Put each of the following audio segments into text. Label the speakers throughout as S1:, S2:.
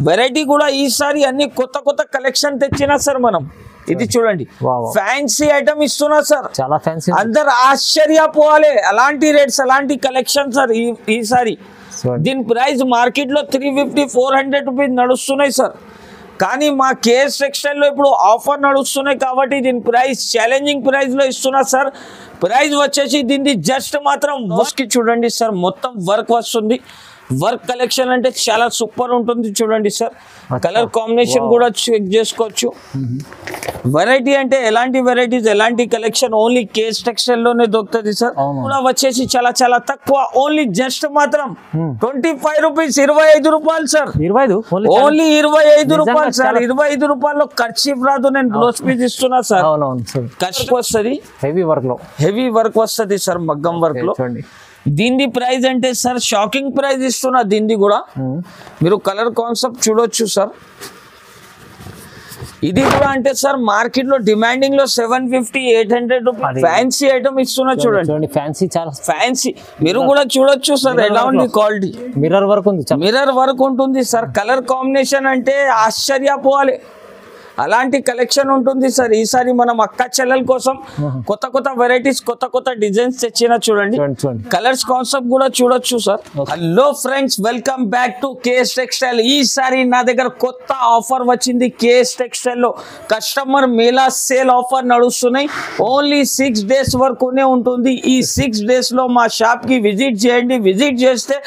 S1: Variety కూడా ఈసారి అన్ని కొత్త కొత్త కలెక్షన్ తెచ్చినా సార్ మనం. ఇది చూడండి ఫ్యాన్సీ ఐటమ్ ఇస్తున్నా సార్,
S2: చాలా ఫ్యాన్సీ,
S1: అందరు ఆశ్చర్యపోవాలి. అలాంటి రేట్స్ అలాంటి కలెక్షన్ సార్ ఈసారి. దీని ప్రైస్ మార్కెట్ లో 350-400 రూపీస్ నడుస్తున్నాయి సార్. కానీ మా కేఎస్ టెక్స్టైల్ లో ఇప్పుడు ఆఫర్ నడుస్తున్నాయి కాబట్టి దీని ప్రైస్ ఛాలెంజింగ్ ప్రైస్ లో ఇస్తున్నా సార్. ప్రైస్ వచ్చేసి దీన్ని జస్ట్ మాత్రం మోస్కి చూడండి సార్, మొత్తం వర్క్ వస్తుంది. వర్క్ కలెక్షన్ అంటే చాలా సూపర్ ఉంటుంది చూడండి సార్. కలర్ కాంబినేషన్ కూడా చెక్ చేసుకోవచ్చు. వెరైటీ అంటే ఎలాంటి వెరైటీస్ ఎలాంటి కలెక్షన్ ఓన్లీ కేఎస్ టెక్స్టైల్ లోనే దొరుకుతుంది సార్. కూడా వచ్చేసి చాలా చాలా తక్కువ, ఓన్లీ జస్ట్ మాత్రం 25 రూపీస్, 25 రూపాయలు సార్. ఓన్లీ 25 రూపాయలు సార్. 25 రూపాయల్లో ఖర్చు రాదు. నేను బ్లౌజ్ పీస్ ఇస్తున్నా సార్. ఖర్చు వస్తుంది, హెవీ వర్క్ వస్తుంది సార్, మగ్గం వర్క్ లో. దీని ప్రైస్ అంటే సార్ షాకింగ్ ప్రైస్ ఇస్తున్నా. దీన్ని కూడా మీరు కలర్ కాన్సెప్ట్ చూడొచ్చు సార్. ఇది కూడా అంటే సార్ మార్కెట్ లో డిమాండింగ్ లో 750-800 రూపీస్ ఫ్యాన్సీ ఐటమ్ ఇస్తున్నా చూడండి. ఫ్యాన్సీ, చాలా ఫ్యాన్సీ. మీరు కూడా చూడొచ్చు సార్ ఎలా ఉంది క్వాలిటీ. మిర్రర్ వర్క్ ఉంటుంది సార్. కలర్ కాంబినేషన్ అంటే ఆశ్చర్యపోవాలి, అలాంటి కలెక్షన్ ఉంటుంది సార్. ఈసారి మనం అక్క చెల్లెల కోసం కొత్త కొత్త వెరైటీస్, కొత్త కొత్త డిజైన్స్ తెచ్చినా చూడండి. కలర్స్ కాన్సెప్ట్ కూడా చూడొచ్చు sir. Hello friends, welcome back to KS textile. ఈసారి నా దగ్గర కొత్త ఆఫర్ వచ్చింది కేఎస్ టెక్స్టైల్ లో. కస్టమర్ మేళా సేల్ ఆఫర్ నడుస్తున్నాయి. ఓన్లీ 6 days వరకునే ఉంటుంది. ఈ 6 days లో మా షాప్ కి విజిట్ చేయండి. విజిట్ చేస్తే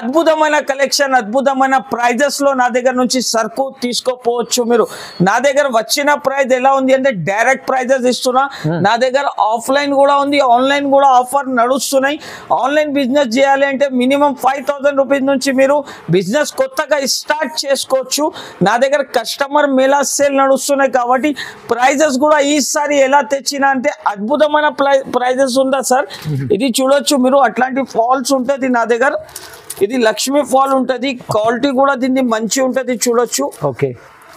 S1: అద్భుతమైన కలెక్షన్, అద్భుతమైన ప్రైజెస్ లో నా దగ్గర నుంచి సరుకు తీసుకోపోవచ్చు. మీరు నా దగ్గర వచ్చిన ప్రైస్ ఎలా ఉంది అంటే డైరెక్ట్ ప్రైజెస్ ఇస్తున్నా. నా దగ్గర ఆఫ్లైన్ కూడా ఉంది, ఆన్లైన్ కూడా ఆఫర్ నడుస్తున్నాయి. ఆన్లైన్ బిజినెస్ చేయాలి అంటే మినిమం 5000 రూపీస్ నుంచి మీరు బిజినెస్ కొత్తగా స్టార్ట్ చేసుకోవచ్చు. నా దగ్గర కస్టమర్ మేళా సేల్ నడుస్తున్నాయి కాబట్టి ప్రైజెస్ కూడా ఈసారి ఎలా తెచ్చినా అంటే అద్భుతమైన ప్రైజెస్ ఉందా సార్. ఇది చూడొచ్చు మీరు, అట్లాంటి ఫాల్స్ ఉంటుంది నా దగ్గర. ఇది లక్ష్మీ ఫాల్ ఉంటుంది, క్వాలిటీ కూడా దీన్ని మంచి ఉంటుంది చూడొచ్చు. ఓకే,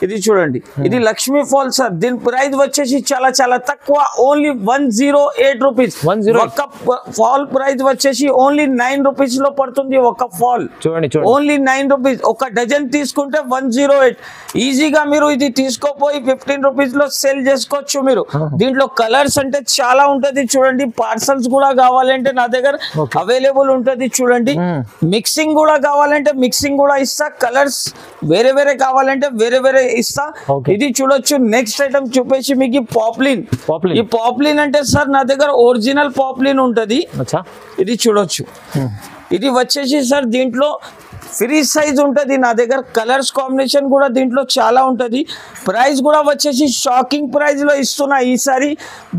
S1: ఇది చూడండి, ఇది లక్ష్మీ ఫాల్ సార్. దీని ప్రైస్ వచ్చేసి చాలా చాలా తక్కువ, ఓన్లీ 108 రూపీస్. ఒక ఫాల్ ప్రైస్ వచ్చేసి ఓన్లీ 9 రూపీస్ లో పడుతుంది. ఒక ఫాల్ చూడండి, ఓన్లీ 9 రూపీస్. ఒక డజన్ తీసుకుంటే 108. ఈజీగా మీరు ఇది తీసుకోపోయి 15 రూపీస్ లో సేల్ చేసుకోవచ్చు మీరు. దీంట్లో కలర్స్ అంటే చాలా ఉంటది చూడండి. పార్సల్స్ కూడా కావాలంటే నా దగ్గర అవైలబుల్ ఉంటది చూడండి. మిక్సింగ్ కూడా కావాలంటే మిక్సింగ్ కూడా ఇస్తా. కలర్స్ వేరే వేరే కావాలంటే వేరే వేరే ఇస్తా. ఇది చూడొచ్చు. నెక్స్ట్ ఐటమ్ చూపేసి మీకు పాప్లిన్. ఈ పాప్లిన్ అంటే సార్ నా దగ్గర ఒరిజినల్ పాప్లిన్ ఉంటది. ఇది చూడొచ్చు. ఇది వచ్చేసి సార్ దీంట్లో ఫ్రీ సైజ్ ఉంటుంది నా దగ్గర. కలర్స్ కాంబినేషన్ కూడా దీంట్లో చాలా ఉంటుంది. ప్రైస్ కూడా వచ్చేసి షాకింగ్ ప్రైస్ లో ఇస్తున్నా ఈసారి.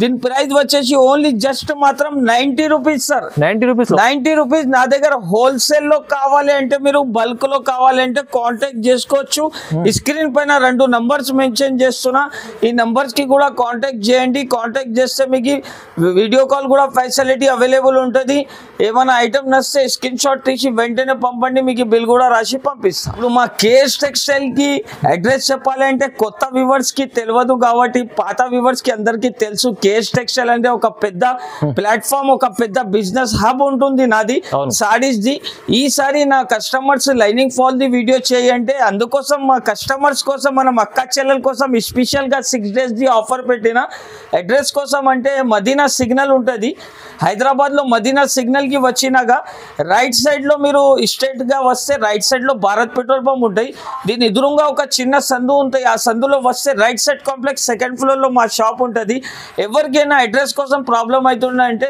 S1: దీని ప్రైస్ వచ్చేసి ఓన్లీ జస్ట్ మాత్రం 90 రూపీస్ సార్. 90 రూపీస్. నా దగ్గర హోల్సేల్ లో కావాలి అంటే మీరు బల్క్ లో కావాలంటే కాంటాక్ట్ చేసుకోవచ్చు. స్క్రీన్ పైన 2 నంబర్స్ మెన్షన్ చేస్తున్నా. ఈ నంబర్స్ కి కూడా కాంటాక్ట్ చేయండి. కాంటాక్ట్ చేస్తే మీకు వీడియో కాల్ కూడా ఫెసిలిటీ అవైలబుల్ ఉంటుంది. ఏమైనా ఐటమ్ నచ్చితే స్క్రీన్ షాట్ తీసి వెంటనే పంపండి, మీకు బిల్ కూడా రాసి పంపిస్తాం. ఇప్పుడు మా కేఎస్ టెక్స్టైల్ కి అడ్రస్ చెప్పాలంటే కొత్త వ్యూవర్స్ కి తెలియదు కాబట్టి పాత వ్యూవర్స్ కి అందరికి తెలుసు. కేఎస్ టెక్స్టైల్ అంటే ఒక పెద్ద ప్లాట్ఫామ్, ఒక పెద్ద బిజినెస్ హబ్ ఉంటుంది నాది సారీస్ ది. ఈసారి నా customers lining fall the video చేయంటే అందుకోసం మా కస్టమర్స్ కోసం, మనం అక్క చెల్లెల కోసం స్పెషల్ గా 6 days ది ఆఫర్ పెట్టిన. అడ్రస్ కోసం అంటే మదీనా సిగ్నల్ ఉంటుంది హైదరాబాద్ లో. మదీనా సిగ్నల్ కి వచ్చినాక రైట్ సైడ్ లో మీరు స్ట్రైట్ గా వస్తే రైట్ సైడ్ లో భారత్ పెట్రోల్ పంప్ ఉంటాయి. దీని ఎదురుగా ఒక చిన్న సందు ఉంటాయి. ఆ సందులో వస్తే right side complex 2nd floor లో మా షాప్ ఉంటుంది. ఎవరికైనా అడ్రస్ కోసం ప్రాబ్లం అవుతుందంటే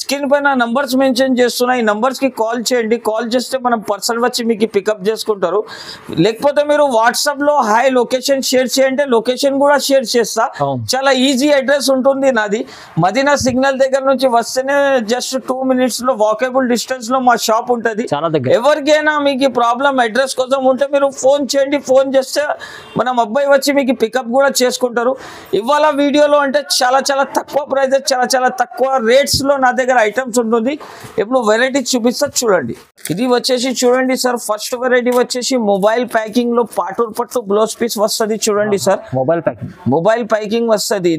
S1: స్క్రీన్ పైన నంబర్స్ మెన్షన్ చేస్తున్నా. ఈ నంబర్స్ కి కాల్ చేయండి. కాల్ చేస్తే మనం పర్సనల్ వచ్చి మీకు పికప్ చేసుకుంటారు. లేకపోతే మీరు వాట్సాప్ లో హాయ్ లొకేషన్ షేర్ చేయంటే లొకేషన్ కూడా షేర్ చేస్తా. చాలా ఈజీ అడ్రస్ ఉంటుంది నాది. మదీనా సిగ్నల్ దగ్గర నుంచి వస్తేనే జస్ట్ 2 minutes లో వాకబుల్ డిస్టెన్స్ లో మా షాప్ ఉంటుంది. ఎవరికైనా మీకు ప్రాబ్లం అడ్రస్ కోసం ఉంటే మీరు ఫోన్ చేయండి. ఫోన్ చేస్తే మనం అబ్బాయి వచ్చి మీకు పికప్ కూడా చేసుకుంటారు. ఇవాళ వీడియోలో అంటే చాలా చాలా తక్కువ ప్రైజెస్, చాలా చాలా తక్కువ రేట్స్ లో నా దగ్గర ఐటమ్స్ ఉంటుంది. ఇప్పుడు వెరైటీ చూపిస్తా చూడండి. ఇది వచ్చేసి చూడండి సార్, ఫస్ట్ వెరైటీ వచ్చేసి మొబైల్ ప్యాకింగ్ లో పాటూర్ పట్టు బ్లౌజ్ పీస్ వస్తుంది చూడండి సార్. మొబైల్ ప్యాకింగ్ వస్తుంది.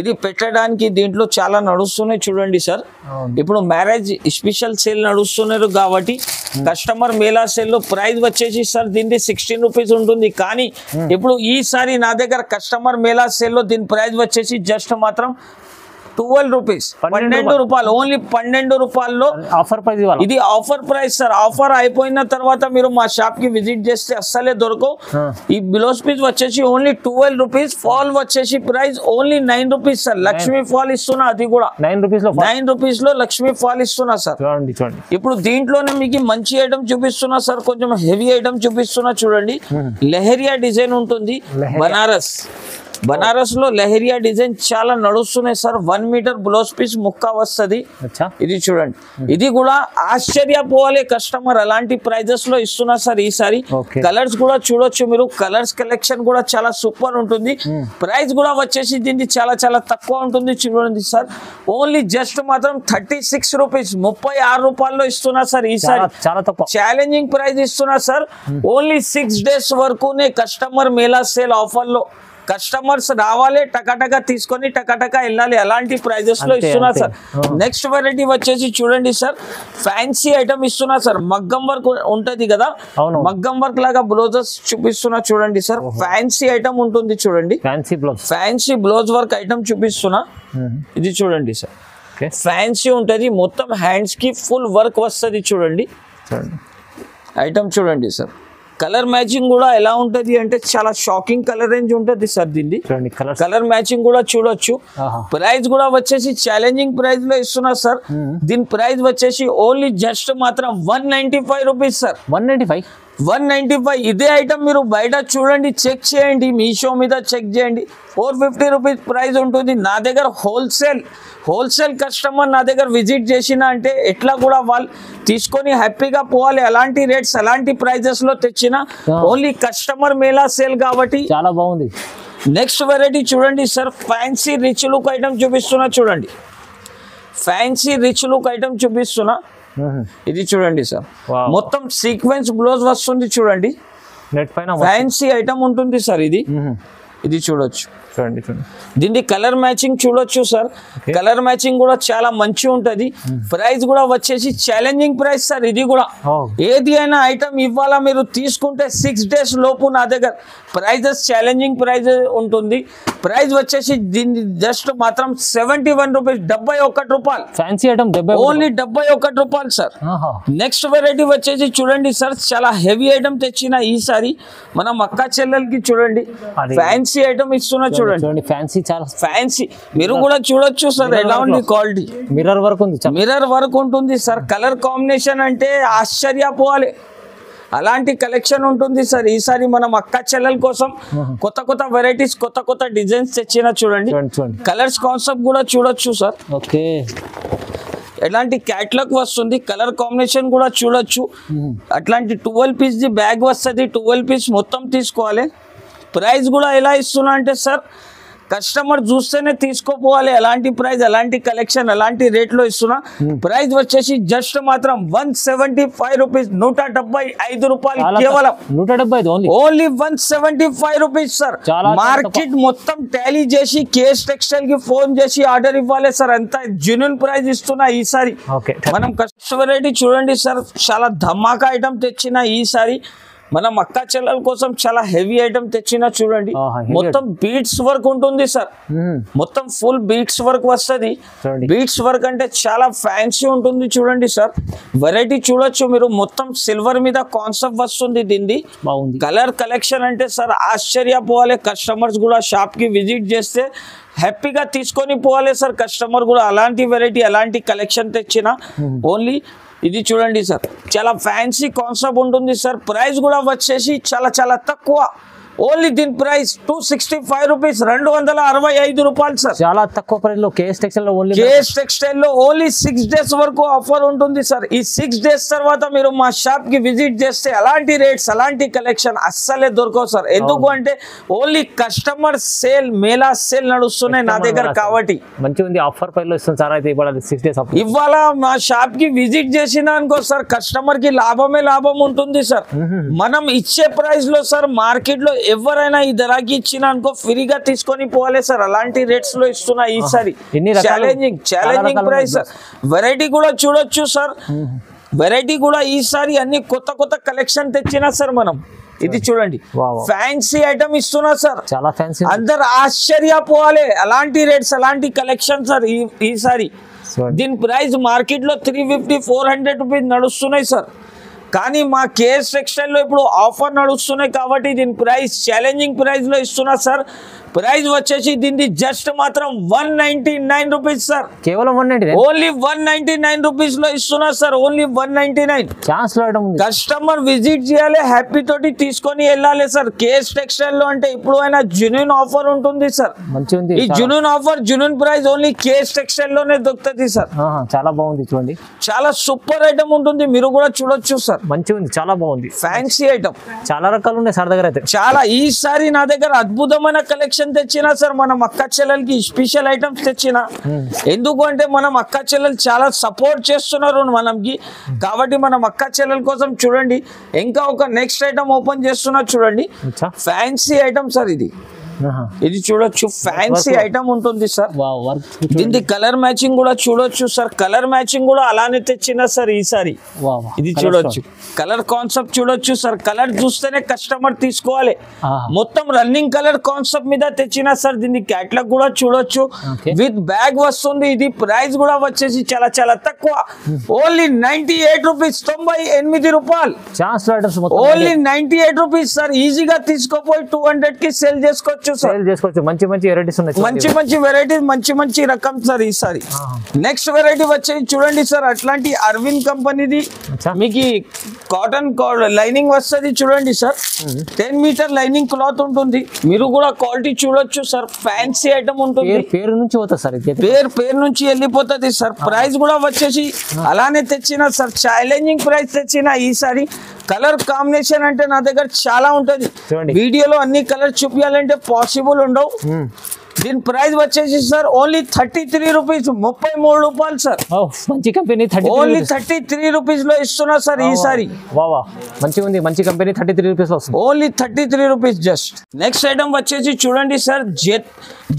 S1: ఇది పెట్టడానికి దీంట్లో చాలా నడుస్తున్నాయి చూడండి సార్. ఇప్పుడు మ్యారేజ్ స్పెషల్ సేల్ నడుస్తున్నారు కాబట్టి కస్టమర్ మేళా సేల్ సేల్ లో ప్రైస్ వచ్చేసి సార్ దీని 16 రూపీస్ ఉంటుంది. కానీ ఇప్పుడు ఈసారి నా దగ్గర కస్టమర్ మేళా సేల్ లో దీని ప్రైస్ వచ్చేసి జస్ట్ మాత్రం 12 రూపీస్, 12 రూపాయలు, ఓన్లీ 12 రూపాయల్లో
S2: ఆఫర్ ప్రైస్.
S1: ఇది ఆఫర్ ప్రైస్ సార్. ఆఫర్ అయిపోయిన తర్వాత మీరు మా షాప్ కి విజిట్ చేస్తే అస్సలే దొరకవు. ఈ బ్లౌజ్ పీస్ వచ్చేసి ఓన్లీ 12 రూపీస్, ఫాల్ వచ్చేసి price only 9 rupees sir. Lakshmi fall ఇస్తున్నా, అది కూడా 9 రూపీస్ లో లక్ష్మీ ఫాల్ ఇస్తున్నా సార్. ఇప్పుడు దీంట్లోనే మీకు మంచి ఐటమ్ చూపిస్తున్నా సార్, కొంచెం హెవీ ఐటమ్ చూపిస్తున్నా చూడండి. లెహరియా డిజైన్ ఉంటుంది, బనారస్ లో లెహరియా డిజైన్ చాలా నడుస్తున్నాయి సార్. 1 మీటర్ బ్లౌజ్ పీస్ ముక్క వస్తుంది. ఇది చూడండి, ఇది కూడా ఆశ్చర్యపోవాలి కస్టమర్, అలాంటి ప్రైజెస్ లో ఇస్తున్నా సార్ ఈసారి. కలర్స్ కూడా చూడొచ్చు మీరు, కలర్స్ కలెక్షన్ కూడా చాలా సూపర్ ఉంటుంది. ప్రైస్ కూడా వచ్చేసి దీనికి చాలా చాలా తక్కువ ఉంటుంది చూడండి సార్. ఓన్లీ జస్ట్ మాత్రం 36 రూపీస్, 36 రూపాయల్లో ఇస్తున్నా సార్ ఈసారి. ఛాలెంజింగ్ ప్రైస్ ఇస్తున్నా సార్. ఓన్లీ 6 డేస్ వరకునే కస్టమర్ మేళా సేల్ ఆఫర్ లో కస్టమర్స్ రావాలి, టకటక తీసుకొని టకటక వెళ్ళాలి, అలాంటి ప్రైజెస్ లో ఇస్తున్నా సార్. నెక్స్ట్ వెరైటీ వచ్చేసి చూడండి సార్, ఫ్యాన్సీ ఐటమ్ ఇస్తున్నా సార్. మగ్గం వర్క్ ఉంటది కదా, మగ్గం వర్క్ లాగా బ్లౌజెస్ చూపిస్తున్నా చూడండి సార్. ఫ్యాన్సీ ఐటమ్ ఉంటుంది చూడండి, ఫ్యాన్సీ బ్లౌజ్ వర్క్ ఐటమ్ చూపిస్తున్నా. ఇది చూడండి సార్, ఫ్యాన్సీ ఉంటది, మొత్తం హ్యాండ్స్ కి ఫుల్ వర్క్ వస్తుంది చూడండి. ఐటమ్ చూడండి సార్. కలర్ మ్యాచింగ్ కూడా ఎలా ఉంటది అంటే చాలా షాకింగ్ కలర్ రేంజ్ ఉంటది సార్. దీన్ని కలర్ మ్యాచింగ్ కూడా చూడొచ్చు. ప్రైస్ కూడా వచ్చేసి ఛాలెంజింగ్ ప్రైస్ లో ఇస్తున్నా సార్. దీని ప్రైస్ వచ్చేసి ఓన్లీ జస్ట్ మాత్రం 195 రూపీస్ సార్. 195. ఇదే ఐటమ్ మీరు బయట చూడండి, చెక్ చేయండి, మీషో మీద చెక్ చేయండి, 450 రూపీస్ ప్రైస్ ఉంటుంది. నా దగ్గర హోల్సేల్ కస్టమర్ నా దగ్గర విజిట్ చేసిన అంటే ఎట్లా కూడా వాళ్ళు తీసుకొని హ్యాపీగా పోవాలి. అలాంటి రేట్స్, అలాంటి ప్రైజెస్ లో తెచ్చిన ఓన్లీ కస్టమర్ మేళా సేల్ కాబట్టి
S2: చాలా బాగుంది.
S1: నెక్స్ట్ వెరైటీ చూడండి sir, fancy rich look item చూపిస్తున్నా చూడండి. ఫ్యాన్సీ రిచ్ లుక్ ఐటమ్ చూపిస్తున్నా. ఇది చూడండి సార్, మొత్తం సీక్వెన్స్ బ్లౌజ్ వస్తుంది చూడండి. ఫ్యాన్సీ ఐటమ్ ఉంటుంది సార్ ఇది. ఇది చూడొచ్చు, దీని కలర్ మ్యాచింగ్ చూడొచ్చు సార్. కలర్ మ్యాచింగ్ కూడా చాలా మంచి ఉంటది. ప్రైస్ కూడా వచ్చేసి ఛాలెంజింగ్ ప్రైస్ సార్. ఇది కూడా ఏది అయినా ఐటమ్ ఇవ్వాలా మీరు తీసుకుంటే 6 డేస్ లోపు నా దగ్గర ప్రైజెస్ ఛాలెంజింగ్ ప్రైజ్ ఉంటుంది. ప్రైస్ వచ్చేసి దీన్ని జస్ట్ మాత్రం 71 రూపీస్, 71 రూపాయలు.
S2: ఫ్యాన్సీ ఐటమ్
S1: ఓన్లీ 71 రూపాయలు సార్. నెక్స్ట్ వెరైటీ వచ్చేసి చూడండి సార్, చాలా హెవీ ఐటమ్ తెచ్చిన ఈసారి మనం అక్క చెల్లెలకి చూడండి. ఫ్యాన్సీ ఐటమ్ ఇస్తున్నా చూడండి. ఫ్యాన్సీ మీరు కూడా చూడొచ్చు సార్, ఎలా ఉంది క్వాలిటీ.
S2: మిర్రర్ వర్క్ ఉంది,
S1: మిర్రర్ వర్క్ ఉంటుంది సార్. కలర్ కాంబినేషన్ అంటే ఆశ్చర్యపోవాలి, అలాంటి కలెక్షన్ ఉంటుంది సార్. ఈసారి మనం అక్క చెల్లెల కోసం కొత్త కొత్త వెరైటీస్, కొత్త కొత్త డిజైన్స్ తెచ్చిన చూడండి. కలర్స్ కాన్సెప్ట్ కూడా చూడొచ్చు సార్.
S2: ఓకే,
S1: ఎలాంటి క్యాట్లాగ్ వస్తుంది, కలర్ కాంబినేషన్ కూడా చూడొచ్చు. అట్లాంటి 12 పీస్ ది బ్యాగ్ వస్తుంది, 12 పీస్ మొత్తం తీసుకోవాలి. ప్రైస్ కూడా ఎలా ఇస్తున్నా అంటే సార్, కస్టమర్ చూస్తేనే తీసుకోపోవాలి. అలాంటి ప్రైస్, అలాంటి కలెక్షన్, అలాంటి రేట్ లో ఇస్తున్నా. ప్రైస్ వచ్చేసి జస్ట్ మాత్రం 175 రూపీస్, 175 రూపాయలు కేవలం.
S2: 175
S1: ఓన్లీ 175 రూపీస్ సార్. మార్కెట్ మొత్తం టాలీ చేసి కేఎస్ టెక్స్టైల్ కి ఫోన్ చేసి ఆర్డర్ ఇవ్వాలి సార్. అంత జెన్యూన్ ప్రైస్ ఇస్తున్నా ఈసారి. మనం కస్టమర్ వెరైటీ చూడండి సార్, చాలా ధమాకా ఐటమ్ తెచ్చిన ఈసారి. మనం అక్క చెల్లెల కోసం చాలా హెవీ ఐటమ్ తెచ్చిన చూడండి. మొత్తం బీట్స్ వర్క్ ఉంటుంది సార్, మొత్తం ఫుల్ బీట్స్ వర్క్ వస్తుంది. బీట్స్ వర్క్ అంటే చాలా ఫ్యాన్సీ ఉంటుంది చూడండి సార్. వెరైటీ చూడొచ్చు మీరు, మొత్తం సిల్వర్ మీద కాన్సెప్ట్ వస్తుంది దీన్ని. కలర్ కలెక్షన్ అంటే సార్ ఆశ్చర్యపోవాలి. కస్టమర్స్ కూడా షాప్ కి విజిట్ చేస్తే హ్యాపీగా తీసుకొని పోవాలి సార్ కస్టమర్ కూడా. అలాంటి వెరైటీ, అలాంటి కలెక్షన్ తెచ్చిన. ఓన్లీ ఇది చూడండి సార్, చాలా ఫ్యాన్సీ కాన్సెప్ట్ ఉంటుంది సార్. ప్రైస్ కూడా వచ్చేసి చాలా చాలా తక్కువ. ఓన్లీ దీని ప్రైస్ 265 రూపీస్, 265 రూపాయలు సార్.
S2: చాలా తక్కువ ప్రైస్ లో కేఎస్
S1: టెక్స్టైల్ లో ఓన్లీ 6 డేస్ వరకు ఆఫర్ ఉంటుంది సార్. ఈ 6 డేస్ తర్వాత మీరు మా షాప్ కి విజిట్ చేస్తే అలాంటి రేట్స్, అలాంటి కలెక్షన్ అస్సలే దొరకవు సార్. ఎందుకు అంటే only customer sale, Mela sale నడుస్తున్నాయి నా దగ్గర కాబట్టి.
S2: మంచిగా ఉంది, ఆఫర్ ప్రైస్ లో ఇస్తుంది సార్. అయితే ఇవాళ 6 డేస్
S1: ఇవాళ మా షాప్ కి విజిట్ చేసిన అనుకో సార్, కస్టమర్ కి లాభమే లాభం ఉంటుంది సార్. మనం ఇచ్చే ప్రైస్ లో సార్ మార్కెట్ లో ఎవరైనా ఈ ధరకి ఇచ్చిన అనుకో ఫ్రీగా తీసుకొని పోవాలి సార్. అలాంటి రేట్స్ లో ఇస్తున్నా ఈసారి. Challenging price sir. వెరైటీ కూడా చూడొచ్చు సార్. వెరైటీ కూడా ఈసారి అన్ని కొత్త కొత్త కలెక్షన్ తెచ్చినా సార్ మనం. ఇది చూడండి ఫ్యాన్సీ ఐటమ్ ఇస్తున్నా సార్,
S2: చాలా ఫ్యాన్సీ,
S1: అందరు ఆశ్చర్యపోవాలి. అలాంటి రేట్స్ అలాంటి కలెక్షన్ సార్ ఈసారి. దీని ప్రైస్ మార్కెట్ లో 350-400 రూపీస్ నడుస్తున్నాయి సార్. కానీ మా కేఎస్ టెక్స్టైల్ లో ఇప్పుడు ఆఫర్ నడుస్తున్నాయి కాబట్టి దీని ప్రైస్ ఛాలెంజింగ్ ప్రైస్ లో ఇస్తున్నా సార్. ప్రైస్ వచ్చేసి దీన్ని జస్ట్ మాత్రం 199 రూపీస్ సార్.
S2: కేవలం 199,
S1: ఓన్లీ 199 రూపీస్ లో ఇస్తున్నా సార్. ఓన్లీ 199.
S2: ఛాన్స్ లో
S1: కస్టమర్ విజిట్ చేయాలి, హ్యాపీ తోటి తీసుకొని వెళ్ళాలి సార్. కేఎస్ టెక్స్టైల్ లో అంటే ఇప్పుడు అయినా జెన్యూన్ ఆఫర్ ఉంటుంది సార్.
S2: మంచి ఉంది
S1: ఈ genuine offer genuine price only KS textile లోనే దొరుకుతుంది సార్.
S2: చాలా బాగుంది చూడండి,
S1: చాలా సూపర్ ఐటమ్ ఉంటుంది, మీరు కూడా చూడొచ్చు సార్.
S2: మంచిగా ఉంది, చాలా బాగుంది,
S1: ఫ్యాన్సీ ఐటమ్
S2: చాలా రకాలు ఉన్నాయి సార్ దగ్గర అయితే.
S1: చాలా ఈసారి నా దగ్గర అద్భుతమైన కలెక్షన్ తెచ్చినా సార్. మనం అక్క చెల్లెలకి స్పెషల్ ఐటమ్స్ తెచ్చినా. ఎందుకు అంటే మనం అక్క చెల్లెలు చాలా సపోర్ట్ చేస్తున్నారు మనకి కాబట్టి మనం అక్క చెల్లెల కోసం చూడండి. ఇంకా ఒక నెక్స్ట్ ఐటమ్ ఓపెన్ చేస్తున్నా చూడండి, ఫ్యాన్సీ ఐటమ్ సార్. ఇది చూడొచ్చు, ఫ్యాన్సీ ఐటమ్ ఉంటుంది సార్. దీనికి కలర్ మ్యాచింగ్ కూడా చూడొచ్చు సార్. కలర్ మ్యాచింగ్ కూడా అలానే తెచ్చినా సార్ ఈసారి. ఇది చూడొచ్చు, కలర్ కాన్సెప్ట్ చూడొచ్చు సార్. కలర్ చూస్తేనే కస్టమర్ తీసుకోవాలి. మొత్తం రన్నింగ్ కలర్ కాన్సెప్ట్ మీద తెచ్చినా సార్. దీనికి క్యాటలాగ్ కూడా చూడొచ్చు, విత్ బ్యాగ్ వస్తుంది. ఇది ప్రైస్ కూడా వచ్చేసి చాలా చాలా తక్కువ, ఓన్లీ 98 రూపీస్, 98 రూపాయలు. Only 98 rupees sir. ఈజీగా తీసుకోపోయి 200 కి సేల్ చేసుకోవచ్చు.
S2: మంచి మంచి వెరైటీస్ ఉన్నాయి,
S1: మంచి మంచి వెరైటీస్, మంచి మంచి రకం సార్ ఈసారి. నెక్స్ట్ వెరైటీ వచ్చేది చూడండి సార్, అట్లాంటి అరవింద్ కంపెనీది మీకు కాటన్ లైనింగ్ వస్తుంది చూడండి సార్. 10 మీటర్ లైనింగ్ క్లాత్ ఉంటుంది, మీరు కూడా క్వాలిటీ చూడొచ్చు సార్. ఫ్యాన్సీ ఐటమ్ ఉంటుంది,
S2: పేరు నుంచి పోతుంది సార్.
S1: పేరు నుంచి వెళ్ళిపోతుంది సార్. ప్రైస్ కూడా వచ్చేసి అలానే తెచ్చిన సార్, ఛాలెంజింగ్ ప్రైస్ తెచ్చిన ఈసారి. కలర్ కాంబినేషన్ అంటే నా దగ్గర చాలా ఉంటది, వీడియోలో అన్ని కలర్ చూపించాలంటే పాసిబుల్ ఉండవు. దీని ప్రైస్ వచ్చేసి సార్ ఓన్లీ 33 రూపీస్, 33 రూపాయలు సార్.
S2: మంచి కంపెనీ,
S1: ఓన్లీ 33 రూపీస్ లో ఇస్తున్నా సార్ ఈసారి.
S2: మంచిగా ఉంది, మంచి కంపెనీ, 33 రూపీస్ వస్తుంది,
S1: only 33 rupees just. Next item వచ్చేసి చూడండి సార్,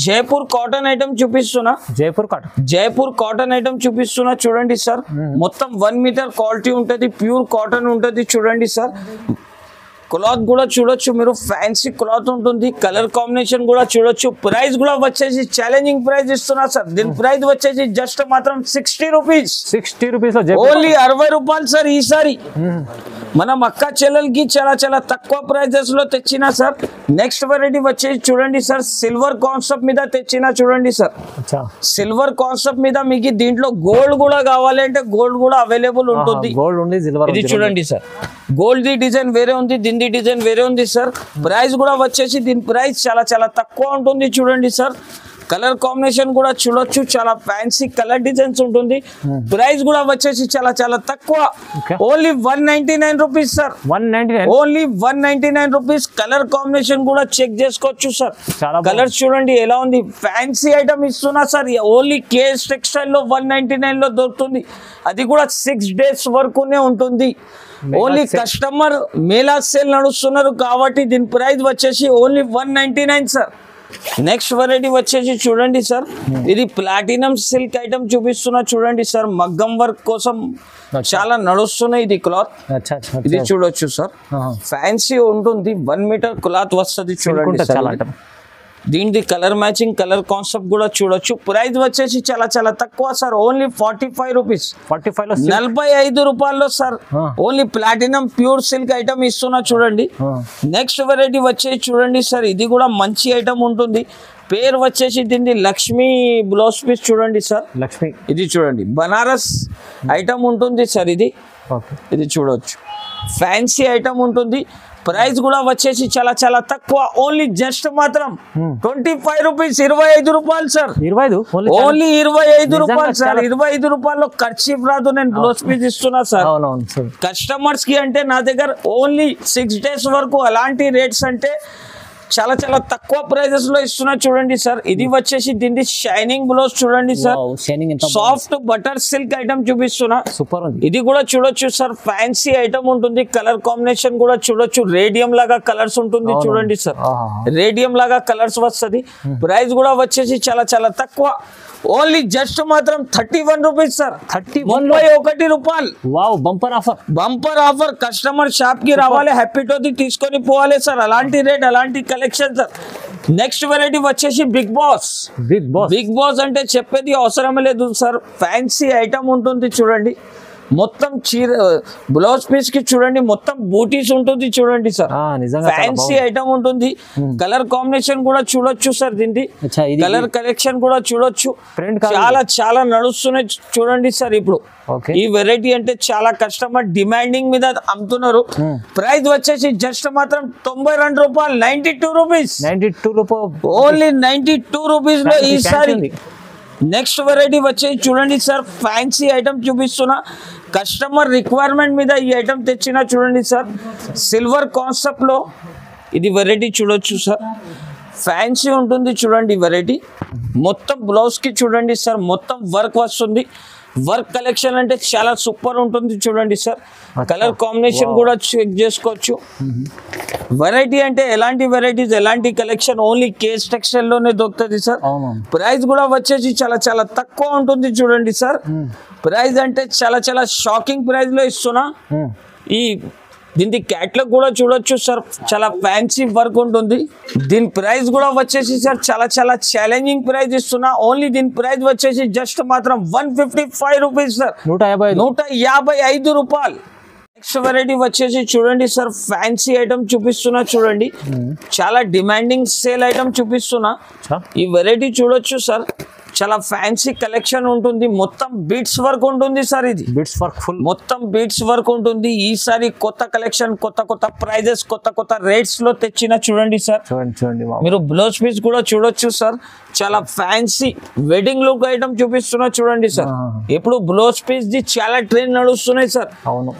S1: జైపూర్ కాటన్ ఐటమ్ చూపిస్తున్నా. జైపూర్ కాటన్ ఐటమ్ చూపిస్తున్నా చూడండి సార్. మొత్తం 1 మీటర్ క్వాలిటీ ఉంటుంది, ప్యూర్ కాటన్ ఉంటుంది చూడండి సార్. క్లాత్ కూడా చూడొచ్చు మీరు, ఫ్యాన్సీ క్లాత్ ఉంటుంది. కలర్ కాంబినేషన్ కూడా చూడొచ్చు. ప్రైస్ కూడా వచ్చేసి ఛాలెంజింగ్ ప్రైస్ ఇస్తున్నా సార్. దీని ప్రైస్ వచ్చేసి జస్ట్ మాత్రం 60 రూపీస్,
S2: 60 రూపీస్,
S1: ఓన్లీ 60 రూపాయలు సార్ ఈసారి. మనం అక్క చెల్లెలకి చాలా చాలా తక్కువ ప్రైజెస్ లో తెచ్చినా సార్. నెక్స్ట్ వెరైటీ వచ్చేసి చూడండి సార్, సిల్వర్ కాన్సెప్ట్ మీద తెచ్చినా చూడండి సార్. సిల్వర్ కాన్సెప్ట్ మీద మీకు దీంట్లో గోల్డ్ కూడా కావాలి అంటే గోల్డ్ కూడా అవైలబుల్ ఉంటుంది. ఇది చూడండి సార్, గోల్డ్ ది డిజైన్ వేరే ఉంది, దీని డిజైన్ వేరే ఉంది సార్. ప్రైస్ కూడా వచ్చేసి దీని ప్రైస్ చాలా చాలా తక్కువ ఉంటుంది చూడండి సార్. కలర్ కాంబినేషన్ కూడా చూడొచ్చు, చాలా ఫ్యాన్సీ కలర్ డిజైన్స్ ఉంటుంది. ప్రైస్ కూడా వచ్చేసి చాలా చాలా తక్కువ, only 199 rupees sir. Only 199 rupees. Colour combination కూడా చెక్ చేసుకోవచ్చు సార్. కలర్ చూడండి ఎలా ఉంది, ఫ్యాన్సీ ఐటమ్ ఇస్తున్నా సార్. ఓన్లీ కేఎస్ టెక్స్టైల్ లో 199 లో దొరుకుతుంది, అది కూడా 6 డేస్ వరకునే ఉంటుంది. ఓన్లీ కస్టమర్ మేళా సేల్ నడుస్తున్నారు కాబట్టి దీని ప్రైస్ వచ్చేసి ఓన్లీ 199 సార్. నెక్స్ట్ వెరైటీ వచ్చేసి చూడండి సార్, ఇది ప్లాటినం సిల్క్ ఐటమ్ చూపిస్తున్నా చూడండి సార్. మగ్గం వర్క్ కోసం చాలా నడుస్తున్నాయి ఇది క్లాత్. ఇది చూడొచ్చు సార్, ఫ్యాన్సీ ఉంటుంది, 1 మీటర్ క్లాత్ వస్తుంది చూడండి సార్. దీనికి కలర్ మ్యాచింగ్ కలర్ కాన్సెప్ట్ కూడా చూడొచ్చు. ప్రైస్ వచ్చేసి చాలా చాలా తక్కువ సార్, ఓన్లీ 45 రూపీస్, 45 రూపాయల్లో sir. Only platinum pure silk item ఇస్తున్నా చూడండి. నెక్స్ట్ వెరైటీ వచ్చేసి చూడండి సార్, ఇది కూడా మంచి ఐటమ్ ఉంటుంది. పేరు వచ్చేసి దీన్ని లక్ష్మీ బ్లౌజ్ పీస్ చూడండి సార్. లక్ష్మి, ఇది చూడండి బనారస్ ఐటమ్ ఉంటుంది సార్. ఇది చూడొచ్చు, ఫ్యాన్సీ ఐటమ్ ఉంటుంది. ప్రైస్ కూడా వచ్చేసి చాలా చాలా తక్కువ, ఓన్లీ జస్ట్ మాత్రం 25 రూపీస్, 25 రూపాయలు సార్. ఓన్లీ 25 రూపాయలు సార్. 25 రూపాయల్లో ఖర్చు రాదు, నేను బ్లౌజ్ పీస్ ఇస్తున్నా సార్ కస్టమర్స్ కి. అంటే నా దగ్గర ఓన్లీ 6 డేస్ వరకు అలాంటి రేట్స్ అంటే చాలా చాలా తక్కువ ప్రైజెస్ లో ఇస్తున్నా చూడండి సార్. ఇది వచ్చేసి దీని షైనింగ్ బ్లౌజ్ చూడండి sir, soft butter silk item చూపిస్తున్నా.
S2: సూపర్ ఉంది.
S1: ఇది కూడా చూడొచ్చు సార్, ఫ్యాన్సీ ఐటమ్ ఉంటుంది. కలర్ కాంబినేషన్ కూడా చూడొచ్చు, రేడియం లాగా కలర్స్ ఉంటుంది చూడండి సార్, రేడియం లాగా కలర్స్ వస్తుంది. ప్రైస్ కూడా వచ్చేసి చాలా చాలా తక్కువ, ఓన్లీ జస్ట్ మాత్రం 31 రూపీస్ సార్. 31 రూపాయలు.
S2: Wow, bumper offer,
S1: bumper offer. Customer shop కి రావాలి, హ్యాపీతోది తీసుకొని పోవాలి సార్. అలాంటి రేట్, అలాంటి కలెక్షన్ సార్. నెక్స్ట్ వెరైటీ వచ్చేసి బిగ్ బాస్. బిగ్ బాస్ అంటే చెప్పేది అవసరం లేదు సార్, ఫ్యాన్సీ ఐటమ్ ఉంటుంది చూడండి. మొత్తం చీర బ్లౌజ్ పీస్ కి చూడండి, మొత్తం బూటీస్ ఉంటుంది చూడండి సార్, ఫ్యాన్సీ ఐటమ్ ఉంటుంది. కలర్ కాంబినేషన్ కూడా చూడొచ్చు సార్, దీనికి కలర్ కలెక్షన్ కూడా చూడొచ్చు. చాలా చాలా నడుస్తున్నాయి చూడండి సార్. ఇప్పుడు ఈ వెరైటీ అంటే చాలా కస్టమర్ డిమాండింగ్ మీద అమ్ముతున్నారు. ప్రైస్ వచ్చేసి జస్ట్ మాత్రం 92 రూపాయలు, 92 రూపీస్, ఓన్లీ 92 రూపీస్ లో ఈసారి. నెక్స్ట్ వెరైటీ వచ్చేసి చూడండి సార్, ఫ్యాన్సీ ఐటమ్ చూపిస్తున్నా. కస్టమర్ రిక్వైర్మెంట్ మీద ఈ ఐటమ్ తెచ్చినా చూడండి సార్. సిల్వర్ కాన్సెప్ట్ లో ఇది వెరైటీ చూడొచ్చు సార్, ఫ్యాన్సీ ఉంటుంది చూడండి వెరైటీ. మొత్తం బ్లౌజ్ కి చూడండి సార్, మొత్తం వర్క్ వస్తుంది. వర్క్ కలెక్షన్ అంటే చాలా సూపర్ ఉంటుంది చూడండి సార్. కలర్ కాంబినేషన్ కూడా చెక్ చేసుకోవచ్చు. వెరైటీ అంటే ఎలాంటి వెరైటీస్, ఎలాంటి కలెక్షన్ ఓన్లీ కేస్ టెక్స్టైల్ లోనే దొరుకుతుంది సార్. ప్రైస్ కూడా వచ్చేసి చాలా చాలా తక్కువ ఉంటుంది చూడండి సార్. ప్రైస్ అంటే చాలా చాలా షాకింగ్ ప్రైస్ లో ఇస్తున్నా. ఈ దీని క్యాట్లాగ్ కూడా చూడొచ్చు సార్, చాలా ఫ్యాన్సీ వర్క్ ఉంటుంది. దీని ప్రైస్ కూడా వచ్చేసి సార్ చాలా చాలా ఛాలెంజింగ్ ప్రైస్ ఇస్తున్నా. ఓన్లీ దీని ప్రైస్ వచ్చేసి జస్ట్ మాత్రం 155 రూపీస్ సార్, 155 రూపాయలు. నెక్స్ట్ వెరైటీ వచ్చేసి చూడండి సార్, ఫ్యాన్సీ ఐటమ్ చూపిస్తున్నా చూడండి. చాలా డిమాండింగ్ సేల్ ఐటమ్ చూపిస్తున్నా. ఈ వెరైటీ చూడొచ్చు సార్, చాలా ఫ్యాన్సీ కలెక్షన్ ఉంటుంది. మొత్తం బీట్స్ వర్క్ ఉంటుంది సార్, ఇది
S2: బీట్స్ వర్క్ ఫుల్,
S1: మొత్తం బీట్స్ వర్క్ ఉంటుంది. ఈసారి కొత్త కలెక్షన్, కొత్త కొత్త ప్రైజెస్, కొత్త కొత్త రేట్స్ లో తెచ్చిన చూడండి సార్.
S2: చూడండి
S1: మీరు బ్లౌజ్ పీస్ కూడా చూడొచ్చు సార్, చాలా ఫ్యాన్సీ వెడ్డింగ్ లుక్ ఐటమ్ చూపిస్తున్నా చూడండి సార్. ఇప్పుడు బ్లౌజ్ పీస్ ది చాలా ట్రెండ్ నడుస్తున్నాయి సార్.
S2: అవును,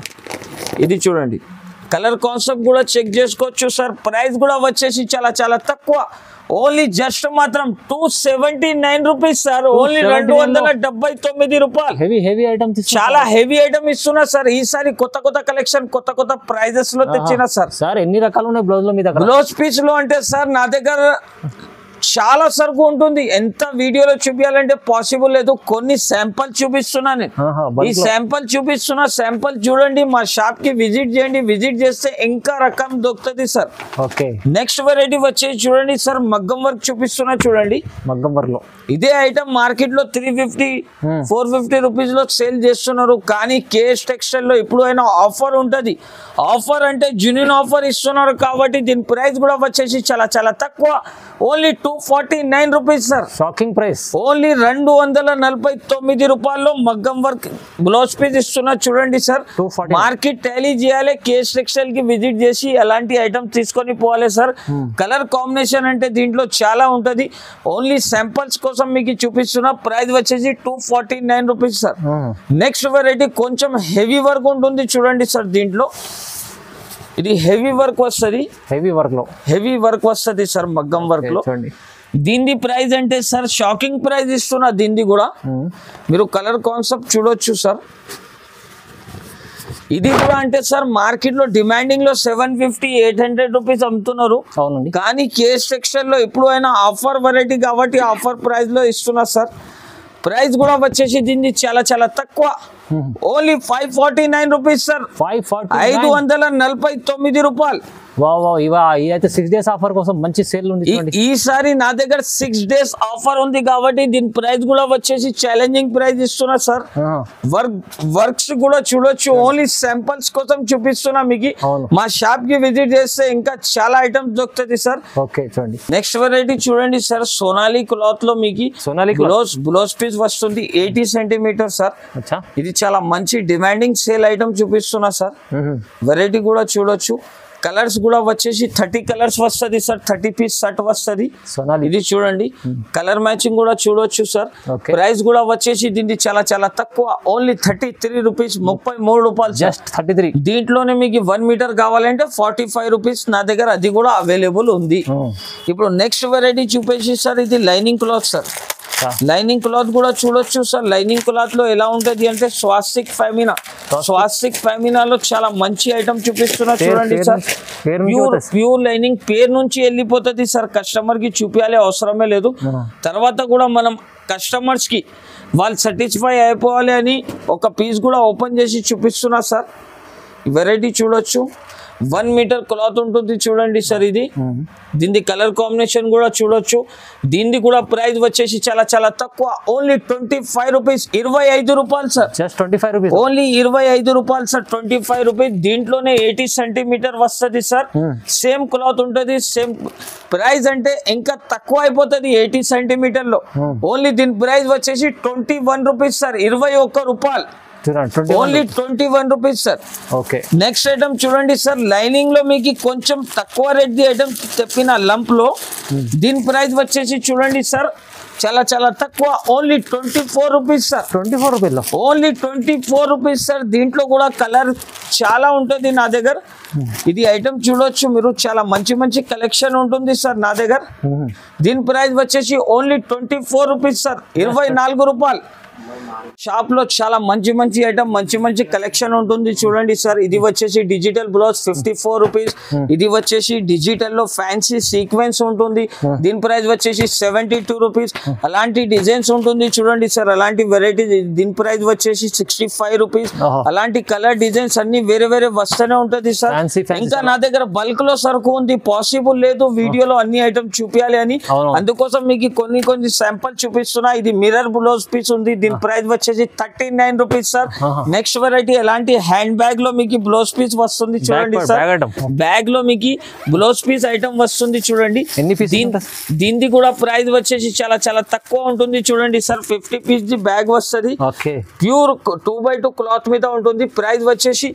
S1: ఇది చూడండి. కలర్ కాన్సెప్ట్ కూడా చెక్ చేసుకోవచ్చు సార్. ప్రైస్ కూడా వచ్చేసి చాలా చాలా తక్కువ, ఓన్లీ జస్ట్ మాత్రం 279 రూపీస్ సార్, ఓన్లీ 279 రూపాయలు.
S2: హెవీ ఐటమ్,
S1: చాలా హెవీ ఐటమ్ ఇస్తున్నా సార్. ఈసారి కొత్త కొత్త కలెక్షన్, కొత్త కొత్త ప్రైజెస్ లో తెచ్చిన సార్.
S2: సార్ ఎన్ని రకాలు ఉన్నాయి బ్లౌజ్ లో మీ దగ్గర?
S1: బ్లౌజ్ పీస్ లో అంటే సార్ నా దగ్గర చాలా సరుకు ఉంటుంది, ఎంత వీడియోలో చూపించాలంటే పాసిబుల్ లేదు. కొన్ని శాంపుల్ చూపిస్తున్నా నేను, ఈ శాంపుల్ చూపిస్తున్నా. శాంపుల్ చూడండి, మా షాప్ కి విజిట్ చేయండి. విజిట్ చేస్తే ఇంకా రకం దొరుకుతుంది సార్. నెక్స్ట్ వెరైటీ వచ్చేసి చూడండి సార్, మగ్గం వర్క్ చూపిస్తున్నా చూడండి.
S2: మగ్గం వర్క్ లో
S1: ఇదే ఐటమ్ మార్కెట్ లో 350 450 రూపీస్ లో సేల్ చేస్తున్నారు. కానీ కేఎస్ టెక్స్టైల్ లో ఇప్పుడు అయినా ఆఫర్ ఉంటది. ఆఫర్ అంటే జెన్యూన్ ఆఫర్ ఇస్తున్నారు కాబట్టి దీని ప్రైస్ కూడా వచ్చేసి చాలా చాలా తక్కువ, only 249 rupees sir.
S2: Shocking price,
S1: only 249 రూపాయల్లో మగ్గం వర్క్ బ్లౌజ్ పీస్ ఇస్తున్నా చూడండి సార్. మార్కెట్ టాలీ చేయాలి, కేఎస్ టెక్స్టైల్ కి విజిట్ చేసి అలాంటి ఐటమ్ తీసుకొని పోవాలి సార్. కలర్ కాంబినేషన్ అంటే దీంట్లో చాలా ఉంటది. ఓన్లీ శాంపుల్స్ కోసం మీకు చూపిస్తున్నా. ప్రైస్ వచ్చేసి 249 రూపీస్ సార్. నెక్స్ట్ వెరైటీ కొంచెం హెవీ వర్క్ ఉంటుంది చూడండి సార్. దీంట్లో ఇది హెవీ వర్క్ వస్తుంది, హెవీ వర్క్ వస్తుంది సార్ మగ్గం వర్క్ లో. దీని ప్రైస్ అంటే సార్ షాకింగ్ ప్రైస్ ఇస్తున్నా. దీన్ని కూడా మీరు కలర్ కాన్సెప్ట్ చూడొచ్చు సార్. ఇది కూడా అంటే సార్ మార్కెట్ లో డిమాండింగ్ లో 750-800 రూపీస్ అమ్ముతున్నారు. కానీ కేఎస్ టెక్స్టైల్ లో ఎప్పుడు అయినా ఆఫర్ వెరైటీ కాబట్టి ఆఫర్ ప్రైస్ లో ఇస్తున్నా సార్. ప్రైస్ కూడా వచ్చేసి దీన్ని చాలా చాలా తక్కువ, ఓన్లీ 549 రూపీస్ సార్, 549 రూపాయలు.
S2: ఇదైతే 6 days ఆఫర్ కోసం మంచి సేల్ ఉంది.
S1: ఈసారి నా దగ్గర 6 days ఆఫర్ ఉంది కాబట్టి దీని ప్రైస్ కూడా వచ్చేసి ఛాలెంజింగ్ ప్రైస్ ఇస్తున్నా సార్. వర్క్స్ కూడా చూడొచ్చు, ఓన్లీ శాంపుల్స్ కోసం చూపిస్తున్నా మీకు. మా షాప్ కి విజిట్ చేస్తే ఇంకా చాలా ఐటమ్స్ దొరుకుతుంది సార్. నెక్స్ట్ వెరైటీ చూడండి సార్, సోనాలి క్లాత్ లో మీకు బ్లౌజ్ పీస్ వస్తుంది 80 సెంటీమీటర్ సార్. ఇది చాలా మంచి డిమాండింగ్ సేల్ ఐటమ్ చూపిస్తున్నా సార్. వెరైటీ కూడా చూడొచ్చు. కలర్స్ కూడా వచ్చేసి 30 కలర్స్ వస్తుంది సార్, 30 పీస్ సెట్ వస్తుంది. ఇది చూడండి కలర్ మ్యాచింగ్ కూడా చూడొచ్చు సార్. ప్రైస్ కూడా వచ్చేసి దీనికి చాలా చాలా తక్కువ, ఓన్లీ 33 రూపీస్, 33 రూపాయలు
S2: జస్ట్ 33.
S1: దీంట్లోనే మీకు 1 మీటర్ కావాలంటే 45 రూపీస్ నా దగ్గర అది కూడా అవైలబుల్ ఉంది. ఇప్పుడు నెక్స్ట్ వెరైటీ చూపేసి సార్, ఇది lining cloth sir. Lining cloth కూడా చూడొచ్చు సార్. లైనింగ్ క్లాత్ లో ఎలా ఉంటది అంటే స్వాస్తిక్ ఫెమినా, స్వాస్తిక్ ఫెమినాలో చాలా మంచి ఐటమ్ చూపిస్తున్నా చూడండి సార్. ప్యూర్ లైనింగ్ పేరు నుంచి వెళ్ళిపోతుంది సార్, కస్టమర్ కి చూపించాలి అవసరమే లేదు. తర్వాత కూడా మనం కస్టమర్స్ కి వాళ్ళు సాటిస్ఫై అయిపోవాలి అని ఒక పీస్ కూడా ఓపెన్ చేసి చూపిస్తున్నా సార్. వెరైటీ చూడొచ్చు, 1 మీటర్ క్లాత్ ఉంటుంది చూడండి సార్. ఇది దీని కలర్ కాంబినేషన్ కూడా చూడొచ్చు. దీని కూడా ప్రైస్ వచ్చేసి చాలా చాలా తక్కువ, ఓన్లీ 25 రూపీస్, 25 రూపాయలు సార్.
S2: జస్ట్ 25 రూపీస్,
S1: ఓన్లీ 25 రూపాయలు సార్, 25 రూపీస్. దీంట్లోనే 80 సెంటీమీటర్ వస్తుంది సార్. సేమ్ క్లాత్ ఉంటుంది, సేమ్ ప్రైస్ అంటే ఇంకా తక్కువ అయిపోతుంది 80 సెంటీమీటర్ లో. ఓన్లీ దీని ప్రైస్ వచ్చేసి 21 రూపీస్ సార్, 21 రూపాయలు, only 21 rupees sir.
S2: Okay,
S1: next item చూడండి సార్. లైనింగ్ లో మీకు కొంచెం తక్కువ రేట్ ది ఐటమ్ తెప్పిన లంప్ లో దీని ప్రైస్ వచ్చేసి చూడండి సార్ చాలా చాలా తక్కువ, only 24 rupees sir.
S2: 24 rupees,
S1: only 24 rupees sir. దీంట్లో కూడా కలర్ చాలా ఉంటుంది నా దగ్గర. ఇది ఐటమ్ చూడొచ్చు మీరు, చాలా మంచి మంచి కలెక్షన్ ఉంటుంది సార్ నా దగ్గర. దీని ప్రైస్ వచ్చేసి ఓన్లీ 24 రూపీస్ సార్, 24 రూపాయలు. షాప్ లో చాలా మంచి మంచి ఐటమ్, మంచి మంచి కలెక్షన్ ఉంటుంది చూడండి సార్. ఇది వచ్చేసి డిజిటల్ బ్లౌజ్ 54 రూపీస్. ఇది వచ్చేసి డిజిటల్ లో ఫ్యాన్సీ సీక్వెన్స్ ఉంటుంది, దీని ప్రైస్ వచ్చేసి 72 రూపీస్. అలాంటి డిజైన్స్ ఉంటుంది చూడండి సార్, అలాంటి వెరైటీ దీని ప్రైస్ వచ్చేసి 65 రూపీస్. అలాంటి కలర్ డిజైన్స్ అన్ని వేరే వేరే వస్తూనే ఉంటుంది సార్. ఇంకా నా దగ్గర బల్క్ లో సరుకు ఉంది, పాసిబుల్ లేదు వీడియోలో అన్ని ఐటమ్ చూపించాలి అని, అందుకోసం మీకు కొన్ని కొన్ని శాంపుల్ చూపిస్తున్నా. ఇది మిర్రర్ బ్లౌజ్ పీస్ ఉంది, దీని ప్రైస్ వచ్చేసి 39 రూపీస్ సార్. నెక్స్ట్ వెరైటీ ఎలాంటి హ్యాండ్ బ్యాగ్ లో మీకు బ్లౌజ్ పీస్ వస్తుంది చూడండి సార్. బ్యాగ్ లో మీకు బ్లౌజ్ పీస్ ఐటమ్ వస్తుంది చూడండి. దీనికి కూడా ప్రైస్ వచ్చేసి చాలా చాలా తక్కువ ఉంటుంది చూడండి సార్. 50 పీస్ ది బ్యాగ్ వస్తుంది, ప్యూర్ 2x2 క్లాత్ మీద ఉంటుంది. ప్రైస్ వచ్చేసి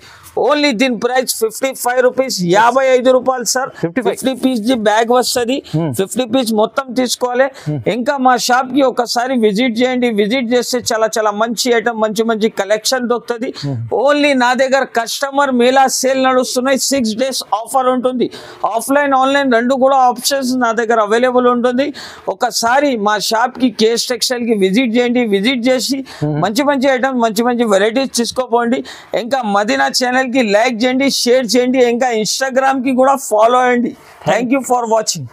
S1: ఓన్లీ దీని ప్రైస్ 55 రూపీస్, 55 రూపాయలు సార్. 50 పీస్ ది బ్యాగ్ వస్తుంది, 50 పీస్ మొత్తం తీసుకోవాలి. ఇంకా మా షాప్ కి ఒకసారి విజిట్ చేయండి, విజిట్ చేస్తే చాలా చాలా మంచి ఐటమ్, మంచి మంచి కలెక్షన్ దొరుకుతుంది. ఓన్లీ నా దగ్గర కస్టమర్ మేళా సేల్ నడుస్తున్నాయి, 6 days ఆఫర్ ఉంటుంది. ఆఫ్లైన్ ఆన్లైన్ రెండు కూడా ఆప్షన్స్ నా దగ్గర అవైలబుల్ ఉంటుంది. ఒకసారి మా షాప్ కి కేఎస్ టెక్స్టైల్ కి విజిట్ చేయండి, విజిట్ చేసి మంచి మంచి ఐటమ్, మంచి మంచి వెరైటీస్ తీసుకోపోండి. ఇంకా మదీనా ఛానల్ కి లైక్ చేయండి, షేర్ చేయండి, ఇంకా ఇన్స్టాగ్రామ్ కి కూడా ఫాలో అయ్యండి. Thank you for watching.